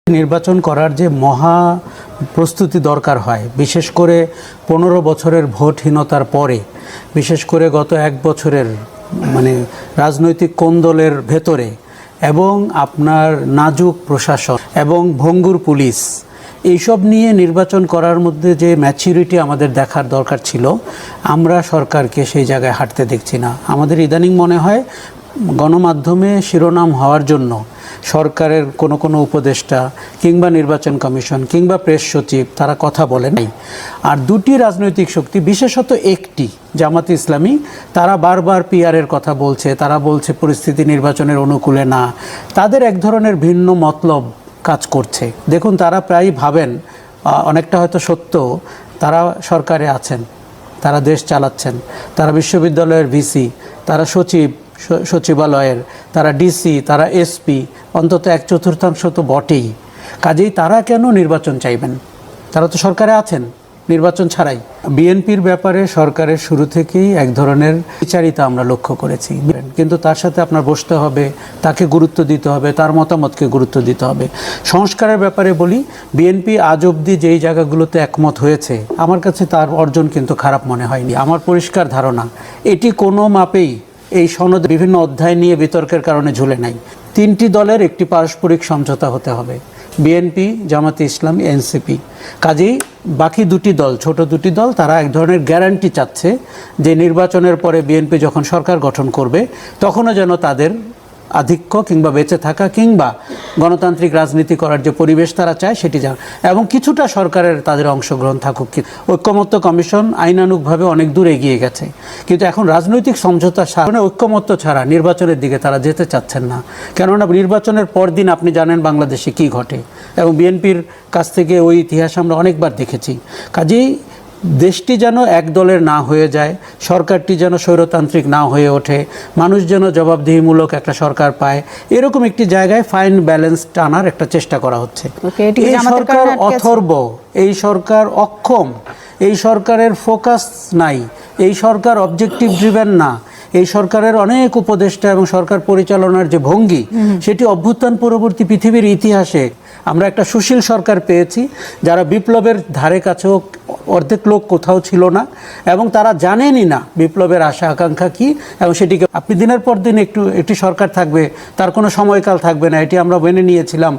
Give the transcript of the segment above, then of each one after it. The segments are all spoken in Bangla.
নির্বাচন করার যে মহা প্রস্তুতি দরকার হয়, বিশেষ করে 15 বছরের ভোটহীনতার পরে, বিশেষ করে গত 1 বছরের রাজনৈতিক কোন্দলের ভেতরে এবং আপনার নাজুক প্রশাসন এবং ভঙ্গুর পুলিশ, এইসব নিয়ে নির্বাচন করার মধ্যে যে ম্যাচুরিটি আমাদের দেখার দরকার ছিল, আমরা সরকারকে সেই জায়গায় হাঁটতে দেখছি না। আমাদের ইদানিং মনে হয় গণমাধ্যমে শিরোনাম হওয়ার জন্য সরকারের কোনো উপদেষ্টা কিংবা নির্বাচন কমিশন কিংবা প্রেস সচিব তারা কথা বলে নাই। আর দুটি রাজনৈতিক শক্তি, বিশেষত একটি জামাতে ইসলামী, তারা বারবার পিআরের কথা বলছে, তারা বলছে পরিস্থিতি নির্বাচনের অনুকূলে না, তাদের এক ধরনের ভিন্ন মতলব কাজ করছে। দেখুন, তারা প্রায় ভাবেন, অনেকটা হয়তো সত্য, তারা সরকারে আছেন, তারা দেশ চালাচ্ছেন, তারা বিশ্ববিদ্যালয়ের ভিসি, তারা সচিবালয়ের, তারা ডিসি, তারা এসপি, অন্তত 1/4 তো বটেই। কাজেই তারা কেন নির্বাচন চাইবেন? তারা তো সরকারে আছেন নির্বাচন ছাড়াই। বিএনপির ব্যাপারে সরকারের শুরু থেকেই এক ধরনের বিচারিতা আমরা লক্ষ্য করেছি, কিন্তু তার সাথে আপনার বসতে হবে, তাকে গুরুত্ব দিতে হবে, তার মতামতকে গুরুত্ব দিতে হবে। সংস্কারের ব্যাপারে বলি, বিএনপি আজ অবধি যেই জায়গাগুলোতে একমত হয়েছে, আমার কাছে তার অর্জন কিন্তু খারাপ মনে হয়নি। আমার পরিষ্কার ধারণা, এটি কোনো মাপেই এই সনদ বিভিন্ন অধ্যায় নিয়ে বিতর্কের কারণে ঝুলে নাই। 3টি দলের একটি পারস্পরিক সমঝোতা হতে হবে, বিএনপি, জামাতে ইসলামী, এনসিপি। কাজেই বাকি দুটি দল, ছোট দুটি দল, তারা এক ধরনের গ্যারান্টি চাচ্ছে যে নির্বাচনের পরে বিএনপি যখন সরকার গঠন করবে তখনও যেন তাদের আধিক্য কিংবা বেঁচে থাকা কিংবা গণতান্ত্রিক রাজনীতি করার যে পরিবেশ তারা চায় সেটি যেন, এবং কিছুটা সরকারের তাদের অংশগ্রহণ থাকুক। ঐক্যমত্য কমিশন আইনানুগভাবে অনেক দূর এগিয়ে গেছে, কিন্তু এখন রাজনৈতিক সমঝোতা সারা ঐক্যমত্য ছাড়া নির্বাচনের দিকে তারা যেতে চাচ্ছেন না। কেননা নির্বাচনের পরদিন আপনি জানেন বাংলাদেশে কি ঘটে, এবং বিএনপির কাছ থেকে ওই ইতিহাস আমরা অনেকবার দেখেছি। কাজেই দেশটি যেন এক দলের না হয়ে যায়, সরকারটি যেন স্বৈরতান্ত্রিক না হয়ে ওঠে, মানুষ যেন জবাবদিহিমূলক একটা সরকার পায়, এরকম একটি জায়গায় ফাইন ব্যালেন্স টানার একটা চেষ্টা করা হচ্ছে। এই সরকার অথর্ব, এই সরকার অক্ষম, এই সরকারের ফোকাস নাই, এই সরকার অবজেক্টিভ ড্রিভেন না, এই সরকারের অনেক উপদেষ্টা এবং সরকার পরিচালনার যে ভঙ্গি, সেটি অভ্যুত্থান পরবর্তী পৃথিবীর ইতিহাসে আমরা একটা সুশীল সরকার পেয়েছি, যারা বিপ্লবের ধারে কাছেও অর্ধেক লোক কোথাও ছিল না, এবং তারা জানেনই না বিপ্লবের আশা আকাঙ্ক্ষা কী, এবং সেটিকে আপনি দিনের পর দিন একটি সরকার থাকবে, তার কোনো সময়কাল থাকবে না, এটি আমরা মেনে নিয়েছিলাম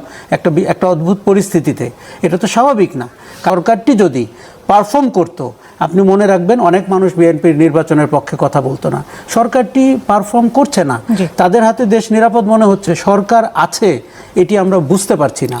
একটা অদ্ভুত পরিস্থিতিতে। এটা তো স্বাভাবিক না। সরকারটি যদি পারফর্ম করতো, আপনি মনে রাখবেন অনেক মানুষ বিএনপির নির্বাচনের পক্ষে কথা বলতো না। সরকারটি পারফর্ম করছে না, তাদের হাতে দেশ নিরাপদ মনে হচ্ছে, সরকার আছে, এটি আমরা বুঝতে পারছি না।